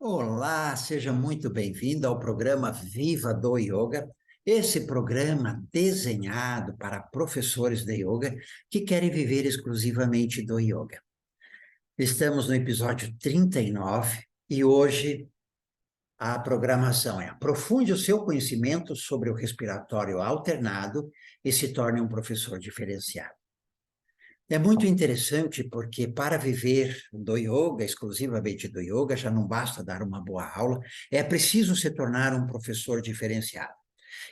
Olá, seja muito bem-vindo ao programa Viva do Yoga. Esse programa desenhado para professores de yoga que querem viver exclusivamente do yoga. Estamos no episódio 39 e hoje a programação é: aprofunde o seu conhecimento sobre o respiratório alternado e se torne um professor diferenciado. É muito interessante porque para viver do yoga, exclusivamente do yoga, já não basta dar uma boa aula, é preciso se tornar um professor diferenciado.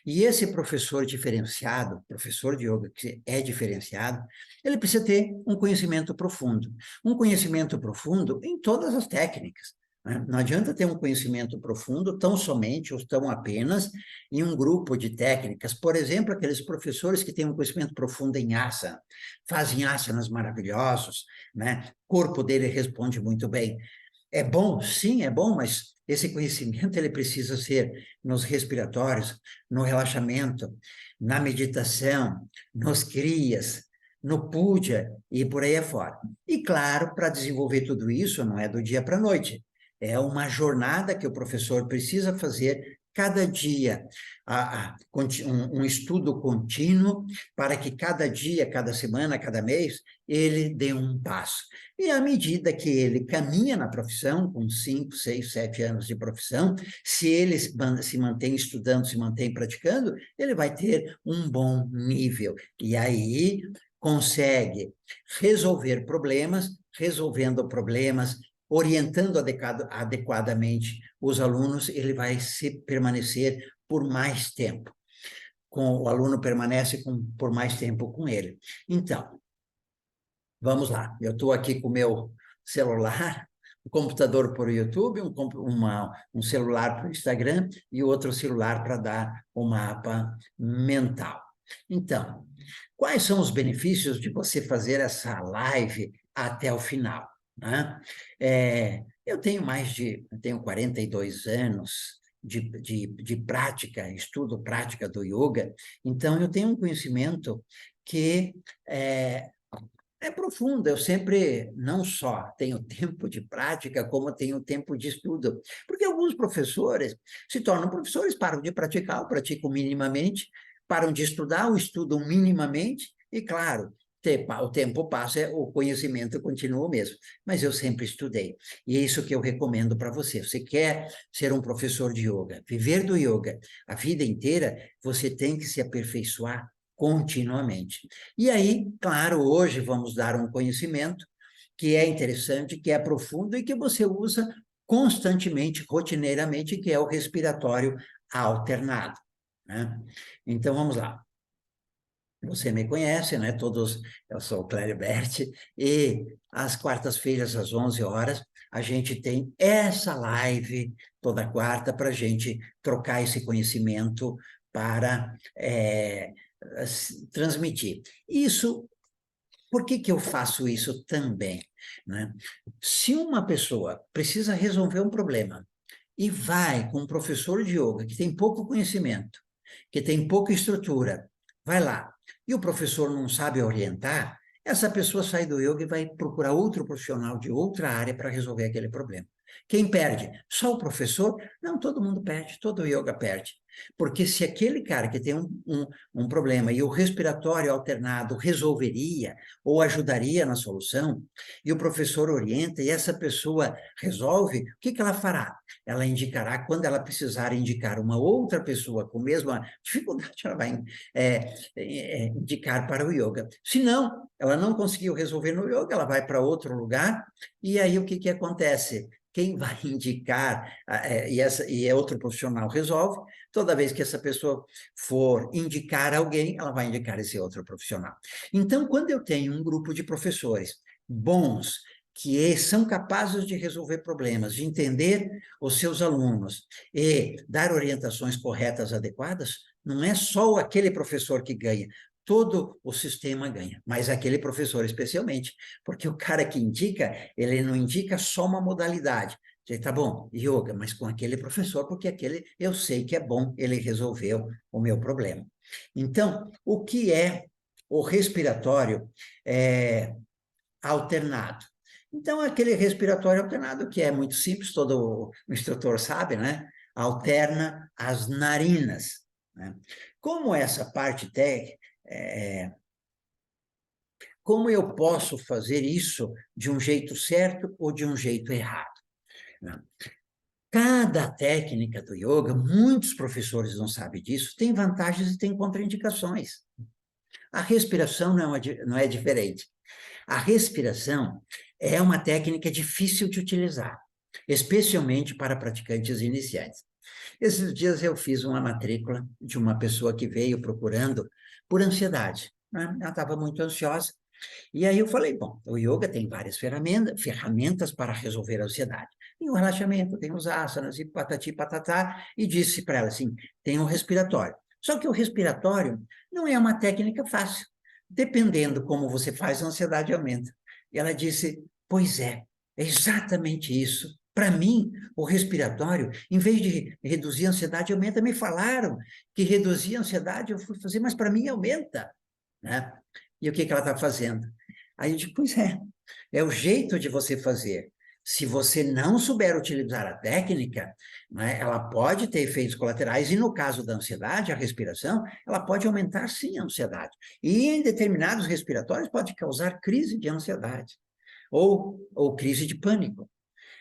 E esse professor diferenciado, professor de yoga que é diferenciado, ele precisa ter um conhecimento profundo em todas as técnicas, né? Não adianta ter um conhecimento profundo tão somente ou tão apenas em um grupo de técnicas. Por exemplo, aqueles professores que têm um conhecimento profundo em asana, fazem asanas maravilhosos, né? O corpo dele responde muito bem. É bom, sim, é bom, mas esse conhecimento ele precisa ser nos respiratórios, no relaxamento, na meditação, nos kriyas, no puja e por aí afora. E claro, para desenvolver tudo isso não é do dia para a noite. É uma jornada que o professor precisa fazer cada dia, um estudo contínuo para que cada dia, cada semana, cada mês, ele dê um passo. E à medida que ele caminha na profissão, com 5, 6, 7 anos de profissão, se ele se mantém estudando, se mantém praticando, ele vai ter um bom nível. E aí consegue resolver problemas, resolvendo problemas, orientando adequadamente os alunos, ele vai permanecer por mais tempo. O aluno permanece por mais tempo com ele. Então, vamos lá, eu estou aqui com o meu celular, o computador para o YouTube, um celular para o Instagram e outro celular para dar o mapa mental. Então, quais são os benefícios de você fazer essa live até o final, né? Eu tenho 42 anos de prática, estudo prática do yoga, então eu tenho um conhecimento que é profunda. Eu sempre não só tenho tempo de prática, como tenho tempo de estudo. Porque alguns professores se tornam professores, param de praticar, ou praticam minimamente, param de estudar, ou estudam minimamente, e claro, o tempo passa, o conhecimento continua o mesmo. Mas eu sempre estudei. E é isso que eu recomendo para você. Você quer ser um professor de yoga, viver do yoga a vida inteira, você tem que se aperfeiçoar continuamente. E aí, claro, hoje vamos dar um conhecimento que é interessante, que é profundo e que você usa constantemente, rotineiramente, que é o respiratório alternado, né? Então, vamos lá. Você me conhece, né? Eu sou o Clério Berti, e às quartas-feiras, às 11 horas, a gente tem essa live toda quarta para a gente trocar esse conhecimento para transmitir. Isso, por que que eu faço isso também, né? Se uma pessoa precisa resolver um problema e vai com um professor de yoga que tem pouco conhecimento, que tem pouca estrutura, vai lá, e o professor não sabe orientar, essa pessoa sai do yoga e vai procurar outro profissional de outra área para resolver aquele problema. Quem perde? Só o professor? Não, todo mundo perde, todo yoga perde. Porque se aquele cara que tem um problema e o respiratório alternado resolveria ou ajudaria na solução, e o professor orienta e essa pessoa resolve, o que que ela fará? Ela indicará, quando ela precisar indicar uma outra pessoa com a mesma dificuldade, ela vai indicar para o yoga. Se não, ela não conseguiu resolver no yoga, ela vai para outro lugar, e aí o que que acontece? Quem vai indicar, e é outro profissional resolve, toda vez que essa pessoa for indicar alguém, ela vai indicar esse outro profissional. Então, quando eu tenho um grupo de professores bons, que são capazes de resolver problemas, de entender os seus alunos e dar orientações corretas, adequadas, não é só aquele professor que ganha, todo o sistema ganha, mas aquele professor especialmente, porque o cara que indica, ele não indica só uma modalidade. Tá bom, yoga, mas com aquele professor, porque aquele eu sei que é bom, ele resolveu o meu problema. Então, o que é o respiratório alternado? Então, aquele respiratório alternado, que é muito simples, todo o instrutor sabe, né? Alterna as narinas, né? Como essa parte técnica, como eu posso fazer isso de um jeito certo ou de um jeito errado, né? Cada técnica do yoga, muitos professores não sabem disso, tem vantagens e tem contraindicações. A respiração não é diferente. A respiração é uma técnica difícil de utilizar, especialmente para praticantes iniciantes. Esses dias eu fiz uma matrícula de uma pessoa que veio procurando por ansiedade, né? Ela estava muito ansiosa. E aí eu falei, bom, o yoga tem várias ferramentas para resolver a ansiedade. Tem o relaxamento, tem os asanas e patati patatá, e disse para ela assim, tem o respiratório. Só que o respiratório não é uma técnica fácil. Dependendo como você faz, a ansiedade aumenta. E ela disse, pois é exatamente isso. Para mim, o respiratório, em vez de reduzir a ansiedade, aumenta. Me falaram que reduzir a ansiedade, eu fui fazer, mas para mim aumenta, né? E o que que ela está fazendo? Aí eu digo, pois é o jeito de você fazer. Se você não souber utilizar a técnica, né, ela pode ter efeitos colaterais, e no caso da ansiedade, a respiração, ela pode aumentar sim a ansiedade. E em determinados respiratórios pode causar crise de ansiedade, ou crise de pânico,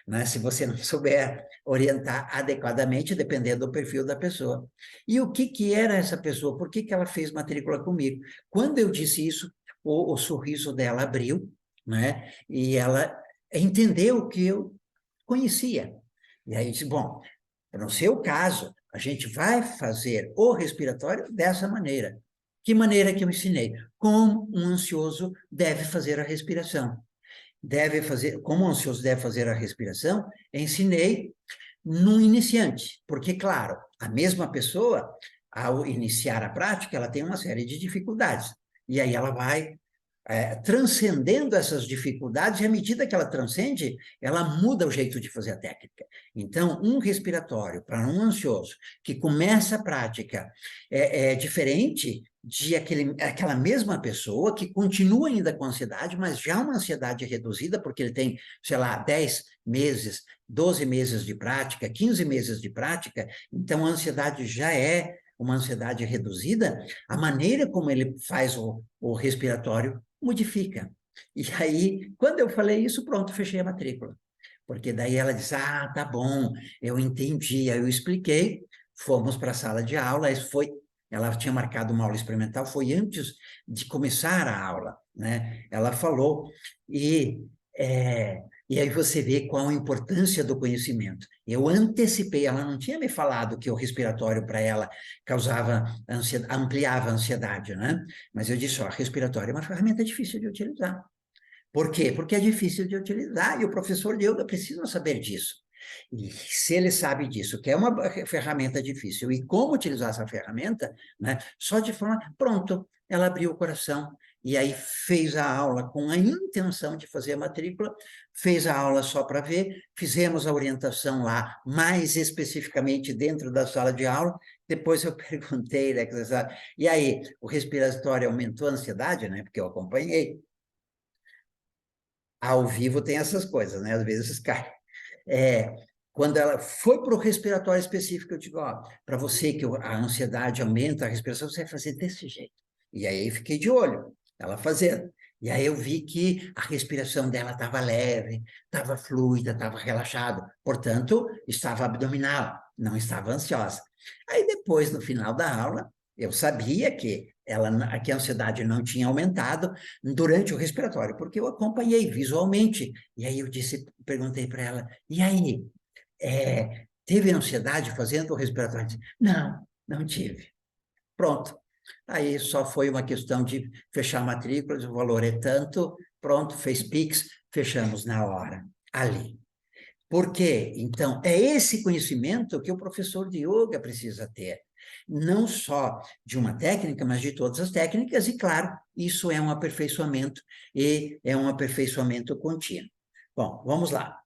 né, se você não souber orientar adequadamente, dependendo do perfil da pessoa. E o que que era essa pessoa? Por que que ela fez matrícula comigo? Quando eu disse isso, o sorriso dela abriu, né? E ela entendeu que eu conhecia. E aí disse, bom, no seu caso, a gente vai fazer o respiratório dessa maneira. Que maneira que eu ensinei? Como um ansioso deve fazer a respiração. Como o ansioso deve fazer a respiração, ensinei num iniciante, porque, claro, a mesma pessoa, ao iniciar a prática, ela tem uma série de dificuldades, e aí ela vai transcendendo essas dificuldades, e à medida que ela transcende, ela muda o jeito de fazer a técnica. Então, um respiratório para um ansioso que começa a prática é diferente de aquela mesma pessoa que continua ainda com ansiedade, mas já uma ansiedade reduzida, porque ele tem, sei lá, 10 meses, 12 meses de prática, 15 meses de prática, então a ansiedade já é uma ansiedade reduzida, a maneira como ele faz o respiratório modifica. E aí, quando eu falei isso, pronto, fechei a matrícula. Porque daí ela disse, ah, tá bom, eu entendi. Aí eu expliquei, fomos para a sala de aula, ela tinha marcado uma aula experimental, foi antes de começar a aula, né? Ela falou, e, e aí você vê qual a importância do conhecimento. Eu antecipei, ela não tinha me falado que o respiratório para ela causava ansiedade, ampliava a ansiedade, né? Mas eu disse, ó, respiratório é uma ferramenta difícil de utilizar. Por quê? Porque é difícil de utilizar e o professor de yoga precisa saber disso. E se ele sabe disso, que é uma ferramenta difícil, e como utilizar essa ferramenta, né, só de forma, pronto, ela abriu o coração, e aí fez a aula com a intenção de fazer a matrícula, fez a aula só para ver, fizemos a orientação lá, mais especificamente dentro da sala de aula, depois eu perguntei, né, e aí, o respiratório aumentou a ansiedade, né, porque eu acompanhei, ao vivo tem essas coisas, né, às vezes cai. É, quando ela foi para o respiratório específico, eu digo, ó, para você que a ansiedade aumenta, a respiração, você vai fazer desse jeito. E aí fiquei de olho, ela fazendo. E aí eu vi que a respiração dela estava leve, estava fluida, estava relaxada. Portanto, estava abdominal, não estava ansiosa. Aí depois, no final da aula, eu sabia que a ansiedade não tinha aumentado durante o respiratório, porque eu acompanhei visualmente. E aí perguntei para ela, e aí, teve ansiedade fazendo o respiratório? Não, não tive. Pronto. Aí só foi uma questão de fechar a matrícula, o valor é tanto, pronto, fez Pix, fechamos na hora, ali. Por quê? Então, é esse conhecimento que o professor de yoga precisa ter. Não só de uma técnica, mas de todas as técnicas, e claro, isso é um aperfeiçoamento, e é um aperfeiçoamento contínuo. Bom, vamos lá.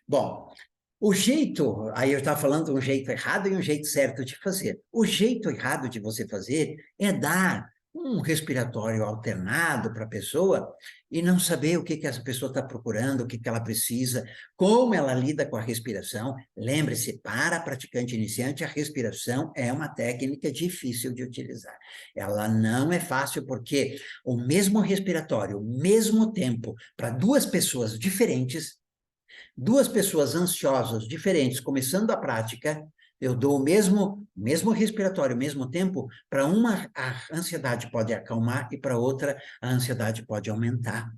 Bom, o jeito, aí eu estava falando um jeito errado e um jeito certo de fazer. O jeito errado de você fazer é dar um respiratório alternado para a pessoa e não saber o que essa pessoa está procurando, o que ela precisa, como ela lida com a respiração. Lembre-se, para praticante iniciante, a respiração é uma técnica difícil de utilizar. Ela não é fácil porque o mesmo respiratório, o mesmo tempo, para duas pessoas ansiosas diferentes, começando a prática, eu dou o mesmo respiratório, o mesmo tempo, para uma a ansiedade pode acalmar e para outra a ansiedade pode aumentar,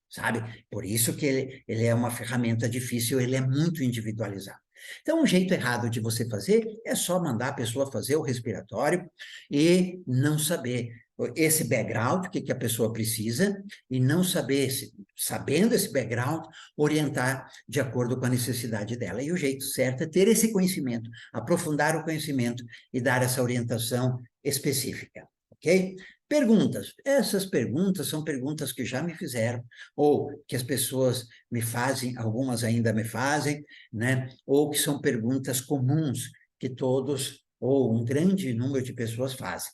sabe? Por isso que ele é uma ferramenta difícil, ele é muito individualizado. Então, um jeito errado de você fazer é só mandar a pessoa fazer o respiratório e não saber esse background, o que a pessoa precisa, e não saber, sabendo esse background, orientar de acordo com a necessidade dela. E o jeito certo é ter esse conhecimento, aprofundar o conhecimento e dar essa orientação específica, ok? Perguntas. Essas perguntas são perguntas que já me fizeram, ou que as pessoas me fazem, algumas ainda me fazem, né? Ou que são perguntas comuns que todos, ou um grande número de pessoas fazem.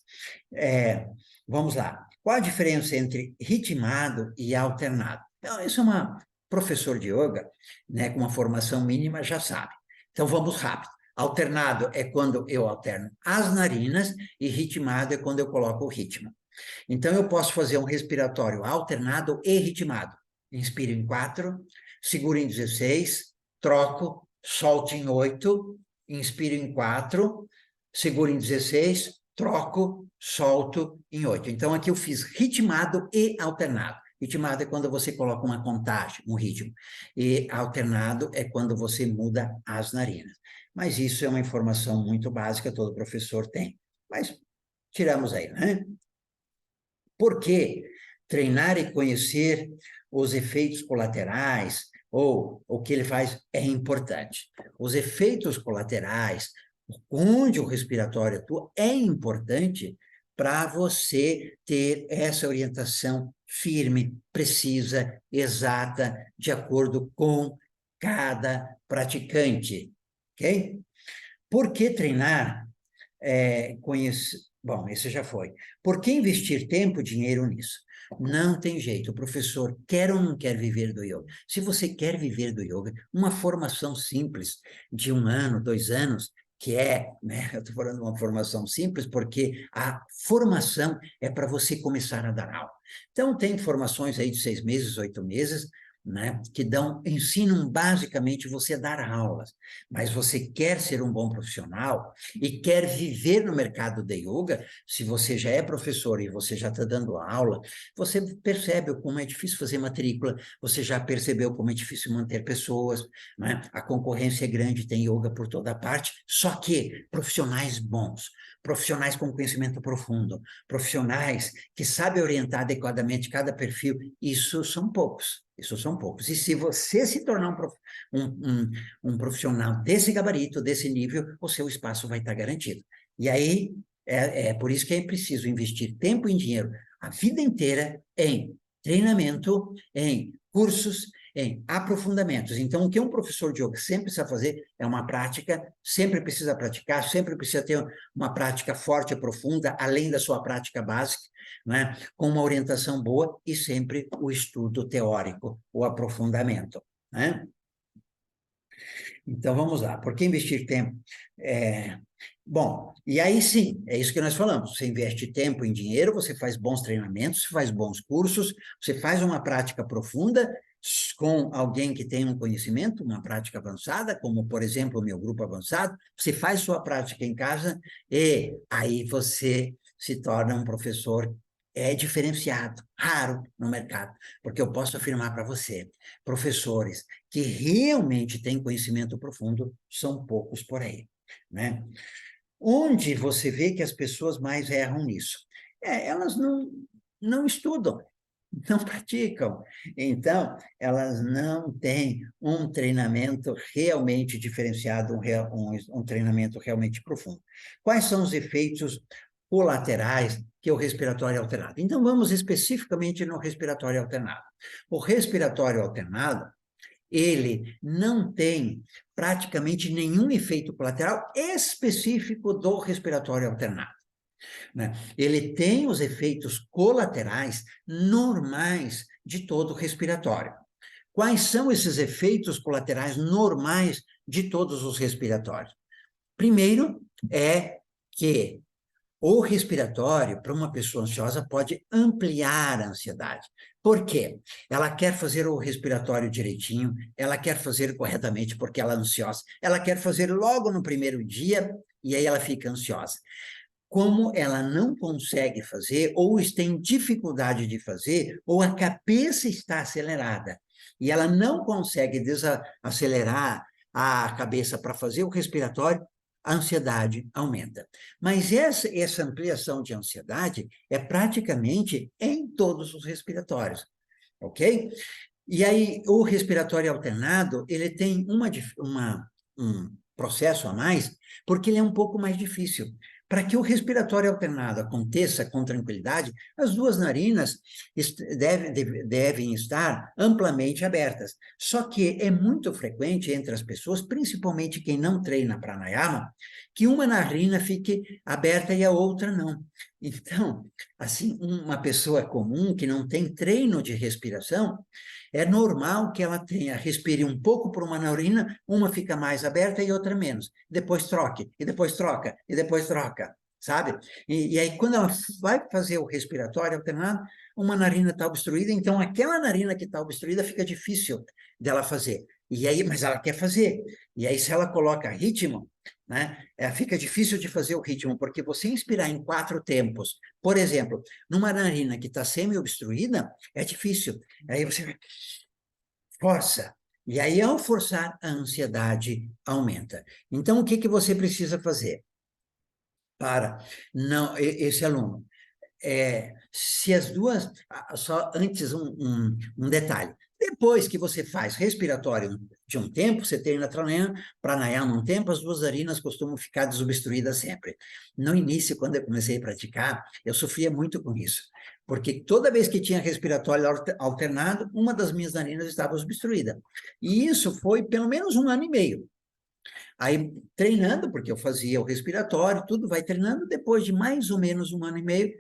Vamos lá. Qual a diferença entre ritmado e alternado? Então, isso é uma professor de yoga, né, com uma formação mínima, já sabe. Então, vamos rápido. Alternado é quando eu alterno as narinas e ritmado é quando eu coloco o ritmo. Então, eu posso fazer um respiratório alternado e ritmado. Inspiro em 4, seguro em 16, troco, solto em 8, inspiro em 4, seguro em 16, troco, solto em 8. Então, aqui eu fiz ritmado e alternado. Ritmado é quando você coloca uma contagem, um ritmo. E alternado é quando você muda as narinas. Mas isso é uma informação muito básica, todo professor tem. Mas tiramos aí, né? Por que treinar e conhecer os efeitos colaterais, ou o que ele faz, é importante. Os efeitos colaterais, onde o respiratório atua, é importante para você ter essa orientação firme, precisa, exata, de acordo com cada praticante, ok? Por que treinar Bom, esse já foi. Por que investir tempo e dinheiro nisso? Não tem jeito. O professor quer ou não quer viver do yoga? Se você quer viver do yoga, uma formação simples de 1 ano, 2 anos, que é, né? Eu estou falando de uma formação simples porque a formação é para você começar a dar aula. Então, tem formações aí de 6 meses, 8 meses, né, que ensinam basicamente você a dar aulas, mas você quer ser um bom profissional e quer viver no mercado de yoga, se você já é professor e você já está dando aula, você percebe como é difícil fazer matrícula, você já percebeu como é difícil manter pessoas, né? A concorrência é grande, tem yoga por toda parte, só que profissionais bons, profissionais com conhecimento profundo, profissionais que sabem orientar adequadamente cada perfil, isso são poucos. Isso são poucos. E se você se tornar um profissional desse gabarito, desse nível, o seu espaço vai estar garantido. E aí, é por isso que é preciso investir tempo e dinheiro a vida inteira em treinamento, em cursos, em aprofundamentos. Então, o que um professor de yoga sempre precisa fazer é uma prática, sempre precisa praticar, sempre precisa ter uma prática forte e profunda, além da sua prática básica, né? Com uma orientação boa e sempre o estudo teórico, o aprofundamento, né? Então, vamos lá. Por que investir tempo? Bom, e aí sim, é isso que nós falamos. Você investe tempo em dinheiro, você faz bons treinamentos, você faz bons cursos, você faz uma prática profunda com alguém que tem um conhecimento, uma prática avançada, como, por exemplo, o meu grupo avançado, você faz sua prática em casa e aí você se torna um professor diferenciado, raro no mercado, porque eu posso afirmar para você, professores que realmente têm conhecimento profundo são poucos por aí, né? Onde você vê que as pessoas mais erram nisso? Elas não estudam, não praticam. Então, elas não têm um treinamento realmente diferenciado, um treinamento realmente profundo. Quais são os efeitos colaterais que é o respiratório alternado? Então, vamos especificamente no respiratório alternado. O respiratório alternado, ele não tem praticamente nenhum efeito colateral específico do respiratório alternado. né? Ele tem os efeitos colaterais normais de todo respiratório. Quais são esses efeitos colaterais normais de todos os respiratórios? Primeiro é que o respiratório, para uma pessoa ansiosa, pode ampliar a ansiedade. Por quê? Ela quer fazer o respiratório direitinho, ela quer fazer corretamente porque ela é ansiosa, ela quer fazer logo no primeiro dia e aí ela fica ansiosa. Como ela não consegue fazer, ou tem dificuldade de fazer, ou a cabeça está acelerada, e ela não consegue desacelerar a cabeça para fazer o respiratório, a ansiedade aumenta. Mas essa ampliação de ansiedade é praticamente em todos os respiratórios, ok? E aí, o respiratório alternado, ele tem um processo a mais, porque ele é um pouco mais difícil. Para que o respiratório alternado aconteça com tranquilidade, as duas narinas devem estar amplamente abertas. Só que é muito frequente entre as pessoas, principalmente quem não treina pranayama, que uma narina fique aberta e a outra não. Então, assim, uma pessoa comum que não tem treino de respiração, é normal que ela respire um pouco por uma narina, uma fica mais aberta e outra menos. Depois troque, e depois troca, e depois troca, sabe? E aí, quando ela vai fazer o respiratório alternado, uma narina está obstruída, então aquela narina que está obstruída fica difícil dela fazer. E aí, mas ela quer fazer. E aí, se ela coloca ritmo, né, fica difícil de fazer o ritmo, porque você inspirar em 4 tempos, por exemplo, numa narina que está semi-obstruída, é difícil. Aí você força. E aí, ao forçar, a ansiedade aumenta. Então, o que que você precisa fazer para não esse aluno? Se as duas, só antes um detalhe, depois que você faz respiratório de um tempo, você treina pranayama um tempo, as duas narinas costumam ficar desobstruídas sempre. No início, quando eu comecei a praticar, eu sofria muito com isso, porque toda vez que tinha respiratório alternado, uma das minhas narinas estava obstruída. E isso foi pelo menos 1 ano e meio. Aí, treinando, porque eu fazia o respiratório, tudo vai treinando, depois de mais ou menos 1 ano e meio,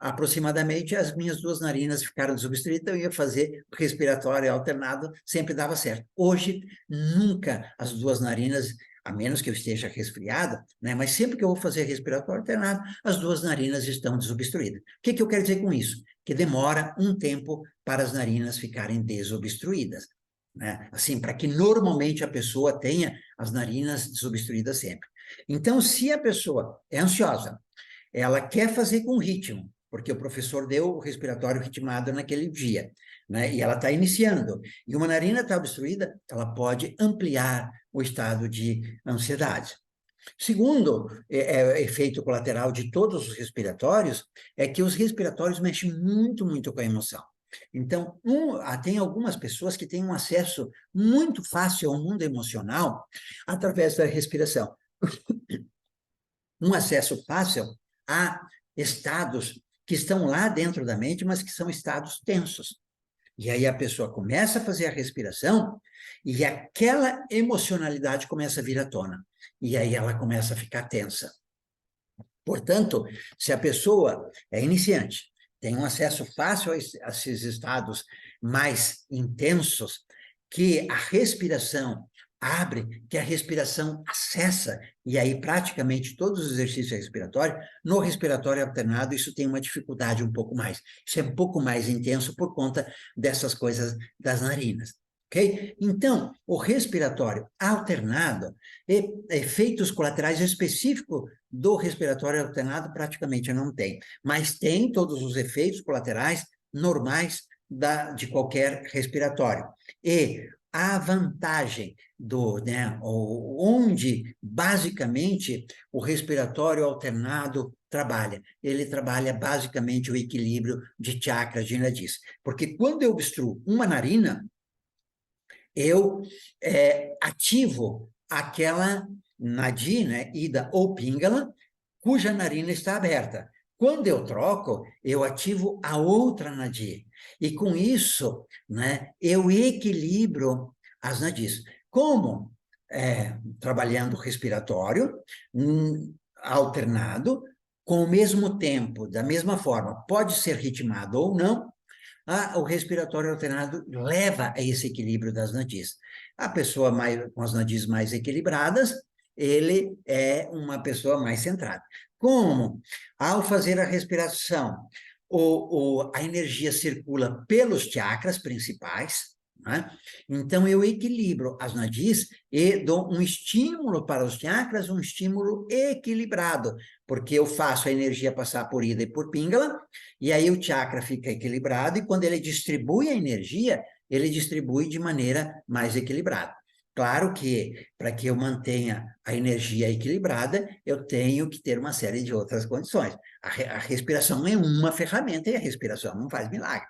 aproximadamente, as minhas duas narinas ficaram desobstruídas, eu ia fazer respiratório alternado, sempre dava certo. Hoje, nunca as duas narinas, a menos que eu esteja resfriada, né? Mas sempre que eu vou fazer respiratório alternado, as duas narinas estão desobstruídas. O que que eu quero dizer com isso? Que demora um tempo para as narinas ficarem desobstruídas, né? Assim, para que normalmente a pessoa tenha as narinas desobstruídas sempre. Então, se a pessoa é ansiosa, ela quer fazer com ritmo, porque o professor deu o respiratório ritmado naquele dia, né? E ela está iniciando. E uma narina está obstruída, ela pode ampliar o estado de ansiedade. Segundo efeito colateral de todos os respiratórios, é que os respiratórios mexem muito, muito com a emoção. Então, tem algumas pessoas que têm um acesso muito fácil ao mundo emocional através da respiração. Um acesso fácil a estados que estão lá dentro da mente, mas que são estados tensos. E aí a pessoa começa a fazer a respiração e aquela emocionalidade começa a vir à tona. E aí ela começa a ficar tensa. Portanto, se a pessoa é iniciante, tem um acesso fácil a esses estados mais intensos, que a respiração abre, que a respiração acessa, e aí praticamente todos os exercícios respiratórios, no respiratório alternado, isso tem uma dificuldade um pouco mais. Isso é um pouco mais intenso por conta dessas coisas das narinas. Ok? Então, o respiratório alternado, efeitos colaterais específicos do respiratório alternado praticamente não tem, mas tem todos os efeitos colaterais normais de qualquer respiratório. E a vantagem onde basicamente o respiratório alternado trabalha. Ele trabalha basicamente o equilíbrio de chakras de nadis. Porque quando eu obstruo uma narina, eu ativo aquela nadi, né, Ida ou Pingala, cuja narina está aberta. Quando eu troco, eu ativo a outra nadi. E com isso, né, eu equilibro as nadis. Como? Trabalhando respiratório, alternado, com o mesmo tempo, da mesma forma, pode ser ritmado ou não, o respiratório alternado leva a esse equilíbrio das nadis. A pessoa com as nadis mais equilibradas, ele é uma pessoa mais centrada. Como? Ao fazer a respiração, a energia circula pelos chakras principais, né? Então, eu equilibro as nadis e dou um estímulo para os chakras, um estímulo equilibrado, porque eu faço a energia passar por Ida e por Pingala, e aí o chakra fica equilibrado, e quando ele distribui a energia, ele distribui de maneira mais equilibrada. Claro que, para que eu mantenha a energia equilibrada, eu tenho que ter uma série de outras condições. A respiração é uma ferramenta, e a respiração não faz milagre,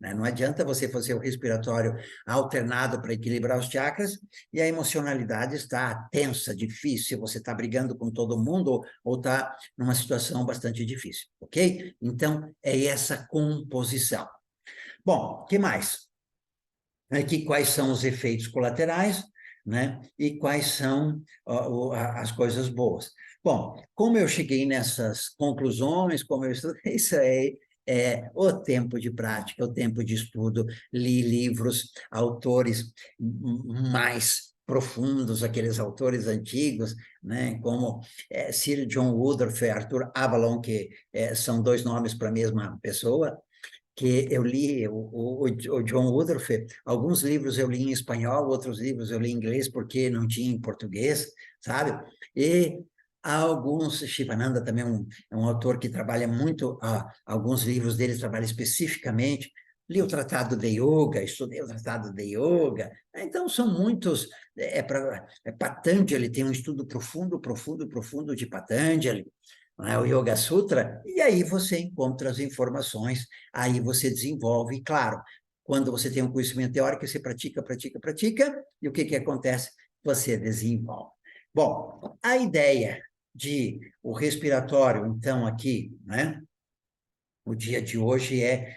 né? Não adianta você fazer o respiratório alternado para equilibrar os chakras e a emocionalidade está tensa, difícil, você está brigando com todo mundo ou está numa situação bastante difícil, ok? Então, é essa composição. Bom, o que mais? Aqui quais são os efeitos colaterais, né? E quais são as coisas boas. Bom, como eu cheguei nessas conclusões, como eu estudei, isso aí é o tempo de prática, o tempo de estudo, li livros, autores mais profundos, aqueles autores antigos, né, como Sir John Woodruff e Arthur Avalon, que são dois nomes para a mesma pessoa, que eu li, o John Woodruff, alguns livros eu li em espanhol, outros livros eu li em inglês, porque não tinha em português, sabe? E alguns, Shivananda também é um autor que trabalha muito, alguns livros dele trabalham especificamente, li o Tratado de Yoga, estudei o Tratado de Yoga, então são muitos, Patanjali tem um estudo profundo de Patanjali, né, o Yoga Sutra, e aí você encontra as informações, aí você desenvolve, e claro, quando você tem um conhecimento teórico, você pratica, e o que que acontece? Você desenvolve. Bom, a ideia de o respiratório, então, aqui, né, o dia de hoje é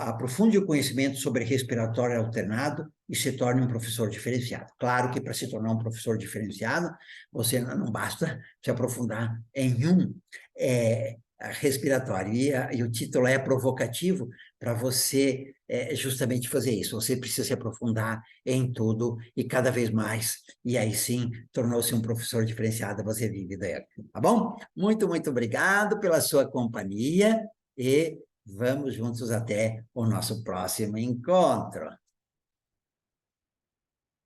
aprofunde o conhecimento sobre respiratório alternado e se torne um professor diferenciado. Claro que para se tornar um professor diferenciado, você não basta se aprofundar em um respiratório. E o título é provocativo para você justamente fazer isso. Você precisa se aprofundar em tudo e cada vez mais. E aí sim, tornou-se um professor diferenciado, você vive dele. Tá bom? Muito obrigado pela sua companhia e vamos juntos até o nosso próximo encontro.